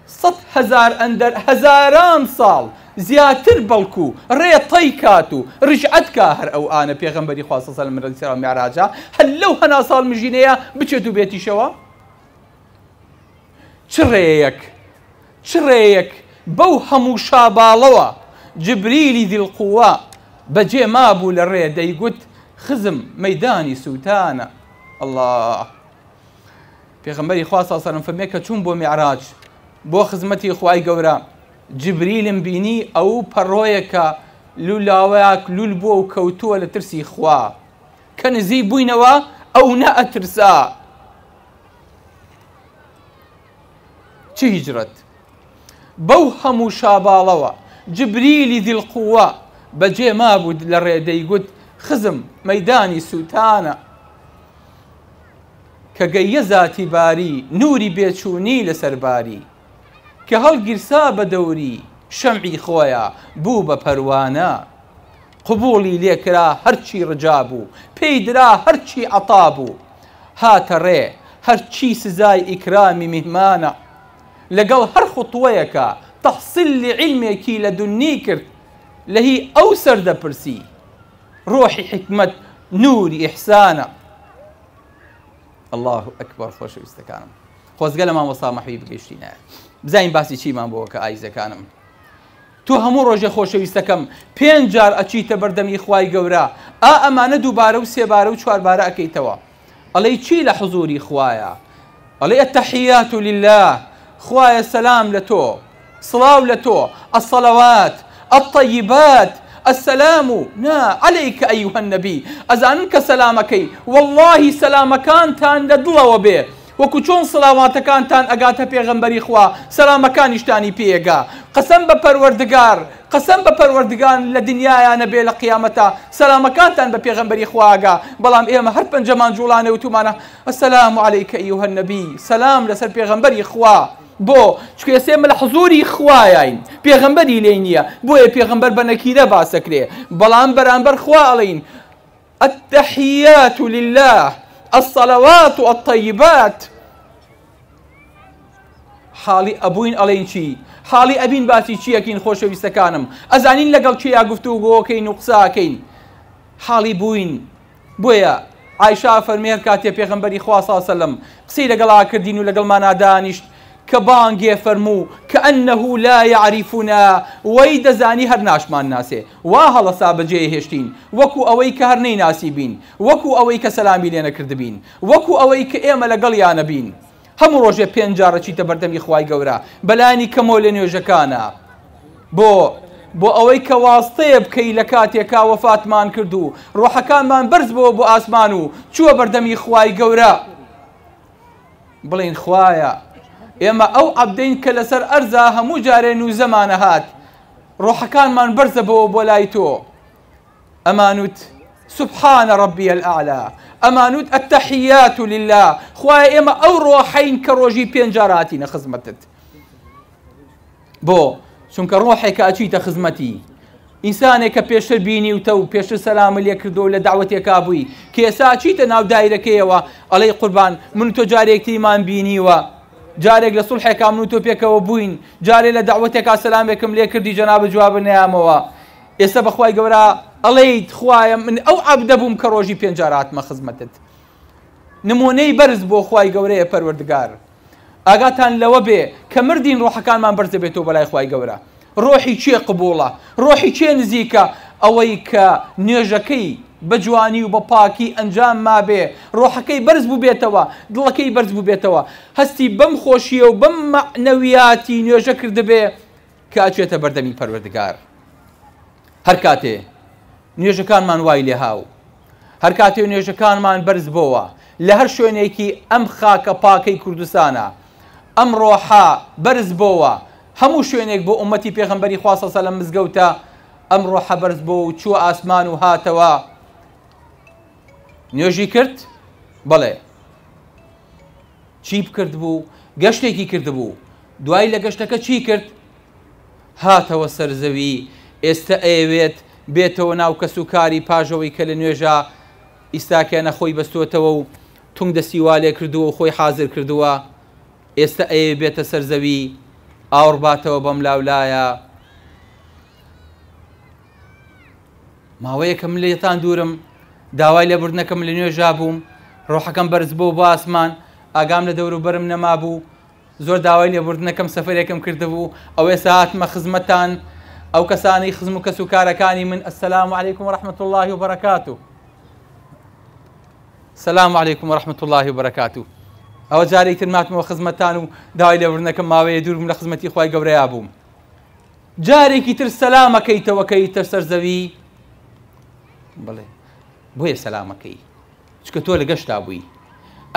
100,000 ئەندەر، هەزاران ساڵ زیاتر بەڵکو ڕێتەی کات و ڕجعەت کا هەر ئەو ئانە. پێغەمبەری خوا صلی الله علیه و سلم لە میعراجا هەر لەو هەنا ساڵ مژینەیە بچێت و بێتیشەوە. چ ڕێیەک بەو هەموو شاباڵەوە جبریلی دیڵقووە بەجێ مابوو لە ڕێ دەیگوت خزم مەیدانی سووتانە. الله. پێغەمبەری خوا صلی الله علیه و سلم فەرمێ کە چوون بۆ میعراج بۆ خزمەتی خوای گەورە جبریلم بینی ئەو پەڕۆیەکە لولاوەیەک لول بووە و کەوتووە لە ترسی خوا کە نزیک بووینەوە ئەو نەئەترسا. چی هیجرەت بەو هەموو شاباڵەوە جبریلی دیڵقووە بەجێ مابوو لە ڕێدەیگوت خزم مەیدانی سووتانە کە گەیە زاتی باری نوری بێچوونی لەسەر باری کە هەڵگیرسا بە دەوری شەمعی خۆیە بوو بە پەروانە قبوڵی لێکرا هەرچی ڕجا بوو پێی درا هەرچی عەتا بوو هاتە ڕێ هەرچی سزای ئیکرامی میهمانە لەگەڵ هەر خوتوەیەکە تەحسیلی عیلمێکی لە دونی کرد لە هی ئەو سەردەپرسی ڕۆحی حکمت نوری ئیحسانە. الله ئەکبەر. خۆشەویستەکانم خۆزگە لە مامۆستا مەحوی بگەیشتینە بزانین باسی چیمان بۆکە ئایزەکانم. تۆ هەموو ڕۆژێ خۆشەویستەکەم 5 جار ئەچیتە بەردەمی خوای گەورە ئەمانە دووبارە و سێبارە و چواربارە ئەکەیتەوە ئەڵێی چی لە حزوری خوایە ئەڵێ التەحیات لله خوایە سەلام لە تۆ سڵاو لە تۆ الصەلەوات الطەیبات السلام نا عليك أيها النبي أزانك سلامكي والله سلامكانتان لدڵەوە بێ وەکو چۆن سڵاواتەکانتان ئەگاتە پێغەمبەری خوا سەلامەکانیشتانی پێگا قەسەم بە پەروەردگار قەسەم بە پەروەردگار لە دنیایانە بێ لە قیامەتە سەلامەکانتان بە پێغەمبەری خواگا بەڵام ئێمە هەر پەنجەمان جوڵانە وتومانە السلام عليك أيها النبي سلام لەسەر پێغەمبەری خوا بۆ چکە ئێمە لە حزوری خوایین پێغەمبەری لێ نییە بۆیە پێغەمبەر بە نەکیرە باسەکرێ بەڵام بەرامبەر خوا ئەڵێین التەحیات لله الصلوات الطيبات حاڵی ئەبووین ئەڵێن چی حاڵی ئەبین باسی چیەکەین خۆشەویستەکانم ئەزانین لەگەڵ چیا گفتوگۆکەین و قساکەین حاڵی بووین بۆیە عایشا فەرمێ کاتێ پێغەمبەری خوا صلی الله علیه وسلم قسەی لەگەڵا کردین و لەگەڵمانە دانیشت کە بانگێ فەرموو كأنه لا يعرفنا وەی دەزانی هەر ناشمان ناسێ وا هەڵەسا بەجێ هێشتین وەکو ئەوەی کە هەر نەیناسی بین وەکو ئەوەی کە سەلامی لێ نەکردبین وەکو ئەوەی کە ئێمە لەگەڵیانە بین هەموو ڕۆژێ 5 جارە چیتە بەردەمی خوای گەورە بەلایانی کەمۆ لە نوێژەکانە بۆ ئەوەی کە واستەیە بکەی لە کاتێکا وەفاتمان کرد و ڕۆحەکانمان بەرز بۆ ئاسمان و چووە بەردەمی خوای گەورە بڵێن خوایە ئێمە ئەو عەبدەین کە لەسەر ئەرزا هەموو جارێن و زەمانە هات ڕۆحەکانمان بەرزە بۆ لای تۆ ئەمانوت سبحان ربي الأعلى ئەمانوت التحيات لله خوایە ئێمە ئەو ڕۆحەین کە ڕۆژی 5 جاراتینە خزمەتت بۆ چونکە ڕۆحێکە ئەچیتە خزمەتی ئینسانێک کە پێشتر بینی و تە و پێشتر سەلامە لێ کردو لە داوەتێکا بووی کە ئێستا چیتە ناو دایرەکەیەوە ئەڵێی قوربان من تۆ جارێکتریمان بینیوە جارێک لە سوڵحێکا من و تۆ پێکەوە بووین جارێک لە داوەتێکا سەلامێکم لێ کردی جەنابە جوابە نەیامەوە ئێستا بەخوای گەورە ئەڵێیت خوایە من ئەو عەبدە بووم کە ڕۆژی 5 جار هاتمە خزمەتت نمونەی بەرز بۆ خوای گەورەیە پەروەردگار ئاگاتان لەوە بێ کە مردین ڕۆحەکانمان بەرزە بێتەوە بەلای خوای گەورە ڕۆحی چێ قبوڵە ڕۆحی چێ نزیکە ئەوەی کە نوێژەکەی بە جوانی و بە پاکی ئەنجام مابێ ڕۆحەکەی بەرز بوو بێتەوە دڵەکەی بەرز بوو بێتەوە هەستی بەم خۆشیە و بەم مەعنەویاتی نوێژە کردبێ کە ئەچێتە بەردەمی پەروەردگار هەر کاتێ نوێژەکانمان وای لێ هاو هەر کاتێ نوێژەکانمان بەرز بۆوە لە هەر شوێنێکی ئەم خاکە پاکەی کوردستانە ئەم ڕۆحە بەرز بۆوە هەموو شوێنێک بۆ ئومەتی پێغەمبەری خوا صلی الله علیه و سلم مزگەوتە ئەم ڕۆحە بەرز بۆ و چووە ئاسمان و هاتەوە نوێژی کرد بەڵێ چی بکرد بوو گەشتێکی کرد بوو دوای لە گەشتەکە چی کرد هاتەوە سەرزەوی ئێستا ئەوێت بێتەوە ناو کەس و کاری پاژەوەی کە لە نوێژە ئیستاکیانە خۆی بەستۆتەوە و تونگ دەستی وا لێ کردووە و خۆی حازر کردووە ئێستا ئەوێ بێتە سەرزەوی ئاور باتەوە بەم لاولایە ماوەیەکەم لێتان دوورم داوای لێبوردنەکەم لە نوێژا بووم ڕۆحەکەم بەرز بۆ ئاسمان ئاگام لە دەوروبەرم نەمابوو زۆر داوای لێبوردنەکەم سەفەرێکم کردبوو ئەو ئێستا هاتمە خزمەتان ئەو کەسانی خزم و کەس و کارەکانی من السلام عليكم ورحمة الله وبركاته السلام عليكم ورحمة الله وبركاته ئەوە جارێک تر ماتمەوە خزمەتان و داوای لێبوردنەکەم ماوەیە دوورم لە خزمەتی خوای گەورەیا بووم. جارێکی تر سەلامەکەیتەوە کەیتە سەر زەوی، بڵێ بۆیە سەلامەکەی چکە تۆ لە گەشتا بووی.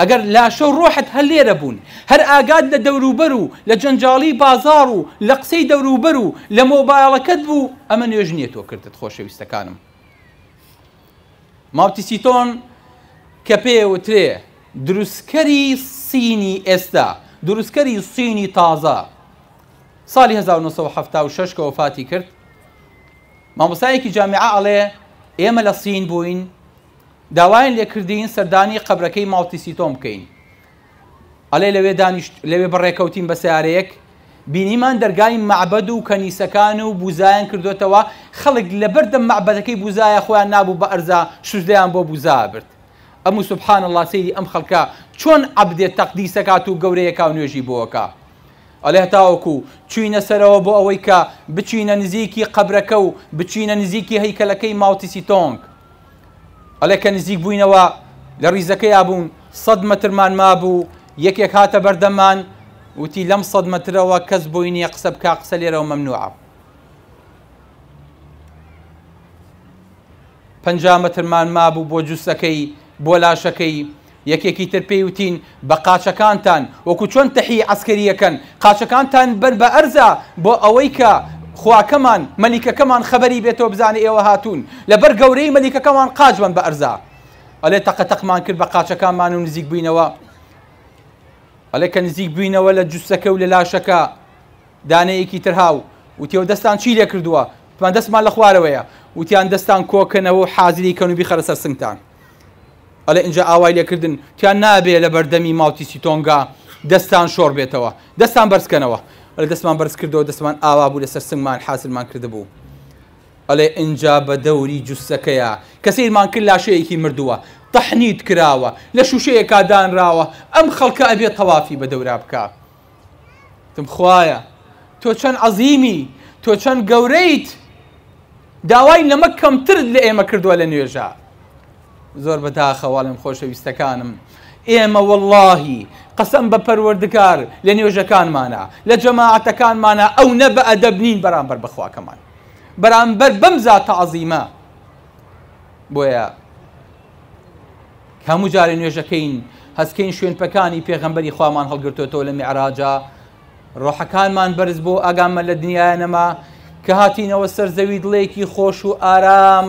ئەگەر لاشە و ڕۆحت هەر لێرە بوون، هەر ئاگات لە دەوروبەر و لە جەنجاڵی بازاڕ و لە قسەی دەوروبەر و لە مۆبایڵەکەت بوو، ئەمە نوێژ نییە تۆ کردت خۆشەویستەکانم. ماوتی سیتۆن کە پێوترێ دروستکەری سینی ئێستا، دروستکەری سینی تازە، ساڵی 1976 کە وەفاتی کرد. مامۆستایەکی جامیعە ئەڵێ ئێمە لە سین بووین، داوایان لێکردین سەردانی قەبرەکەی ماوتی سیتۆن بکەین. ئەڵێ لەوێ بەڕێکەوتین بە سیارەیەک، بینیمان دەرگای معبەد و کەنیسەکان و بوزایان کردوێتەوە، خەڵک لەبەردەم معبەدەکەی بوزایە خۆیان نابوو بە ئەرزا شوزدەیان بۆ بوزا برد. ئەموو سوبحان الله سەیری ئەم خەڵکە چۆن عەبدێت تەقدیسەکات و گەورەیەکا و نوێژی بۆوەکە. ئەڵێ هەتاوەکو چوینە سەرەوە بۆ ئەوەی کە بچینە نزیکی قەبرەکە و بچینە نزیکی هەیکەلەکەی ماوتی سیتۆنگ. ئەڵێ کە نزیک بووینەوە لە ڕیزەکەیا بوون 100 مەترمان مابوو، یەکێک هاتە بەردەمان وتی لەم 100 مەترەوە کەس بۆی نییە قسە بکا، قسە لێرەوە مەمنوعە. 50 مەترمان مابوو بۆ جووسەکەی بۆ لاشەکەی. یەکێکی تر پێی وتین بە قاچەکانتان وەکو چۆن تەحی عەسکەریەکەن، قاچەکانتان بەر بە ئەرزە بۆ ئەوەی کە خواکەمان مەلیکەکەمان خەبەری بێتەوە بزانێ ئێوە هاتوون، لەبەر گەورەی مەلیکەکەمان قاچ بن بە ئەرزە. ئەڵێ تەقەتەقمان کرد بە قاچەکانمان و نزیک بووینەوە. ئەڵێ کە نزیک بووینەوە لە جووسەکە و لە لاشەکە دانەیەکی تر هاو وتیەوە دەستان چی لێ کردووە؟ توان دەستمان لە خوارەوەیە. وتیان دەستان کۆکەنەوە و حازری کەن و بیخەرە سەر سنگتان. ئەڵێ اینجا ئاوای لێکردن تیان نابێ لە بەردەمی ماوتی سیتۆنگا دەستان شۆڕ بێتەوە، دەستان بەرزکەنەوە. ئەڵێ دەستمان بەرز کردەوە، دەستمان ئاوا بوو لەسەر سنگمان حاصلمان کردبوو. ئەڵێ اینجا بە دەوری جووسەکەیە کە سیرمان کرد لاشەیەکی مردووە، تەحنیت کراوە، لە شوشەیەکا دانراوە، ئەم خەڵکە ئەبێت تەوافی بە دەورا بکە. تم خوایە تۆ چەند عەزیمی، تۆ چەند گەورەیت، داوای لەمە کەمترت لە ئێمە کردووە لە نوێژە. زۆر بەداخەواڵم خۆشەویستەکانم، ئێمە وەڵڵاهی قەسەم بە پەروەردگار لە نوێژەکانمانە لە جەماعەتەکانمانە ئەو نە بە ئەدەب نین بەرامبەر بەخواکەمان، بەرامبەر بەم زاتە عەزیمە. بۆیە هەموو جارێ نوێژەکەین هەستکەین شوێنپەکانی پێغەمبەری خوامان هەڵگرتوێتەوە لە میعراجە، ڕۆحەکانمان بەرز بۆ ئاگامە لە دنیایە نەما کە هاتینەوە سەر زەوی دڵێکی خۆش و ئارام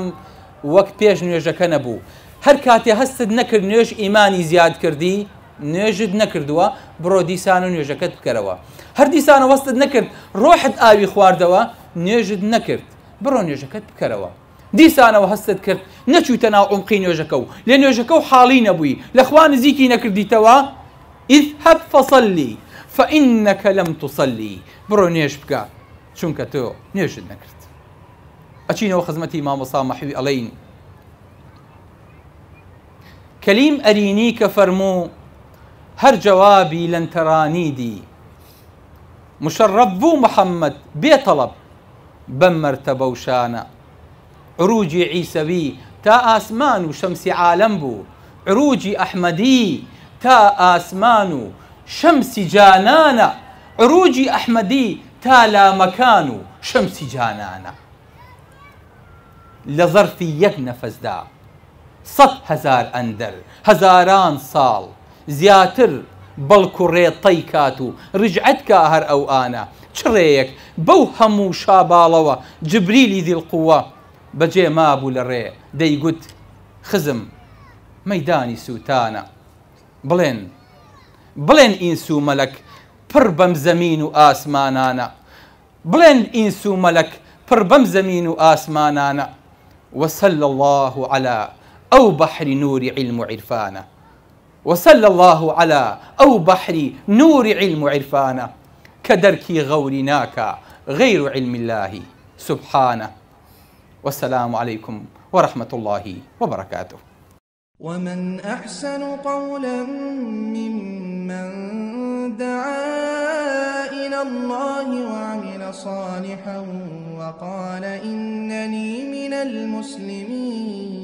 وەک پێش نوێژەکە نەبوو. هەر کاتێ هەستت نەکرد نوێژ ئیمانی زیاد کردی، نوێژت نەکردووە، بڕۆ دیسان و نوێژەکەت بکەرەوە. هەر دیسانە وەستت نەکرد ڕۆحت ئاوی خواردەوە، نوێژت نەکرد، بڕۆ نوێژەکەت بکەرەوە. دیسانەوە هەستت کرد نەچووتە ناو عومقی نوێژەکە و لێ نوێژەکە و حاڵی نەبووی، لەخوا نزیکی نەکردیتەوە، اذهب فصلی فإنك لم تصلي، بڕۆ نوێژ بکە چونکە تۆ نوێژت نەکرد. ئەچینەوە خزمەتی مامۆستا مەحوی ئەڵێین کەلیم ئەرینی کە فەرموو هەر جەوابی لەن تەرانیدی، مشەڕەف بوو محەممەد بێتەڵەب بەم مەرتەبە و شانە. عروجی عیسەوی تا ئاسمان و شەمسی عالەم بوو، عروجی ئەحمەدی تا ئاسمان و شەمسی جانانە، عروجی ئەحمەدی تا لامەکان و شەمسی جانانە. لە ظەرفی یەک نەفەسدا 100,000 ئەندەر، هەزاران ساڵ زیاتر بەڵکو ڕێتەی کات و ڕجعەت کا هەر ئەو ئانە. چڕێیەک بەو هەموو شاباڵەوە جبریلی دیڵقووە بەجێ مابوو لە ڕێ دەیگوت خزم مەیدانی سووتانە. بڵێن ئینس و مەلەک پڕ بەم زەمین و ئاسمانانە، بڵێن ئینس و مەلەک پڕ بەم زەمین و ئاسمانانە. وصلى الله على أو بحر نور علم عرفانه، وصلى الله على أو بحر نور علم عرفانه، كدركي غورناك غير علم الله سبحانه. والسلام عليكم ورحمة الله وبركاته. ومن أحسن قولا ممن دعا إلى الله وعمل صالحا وقال إنني من المسلمين.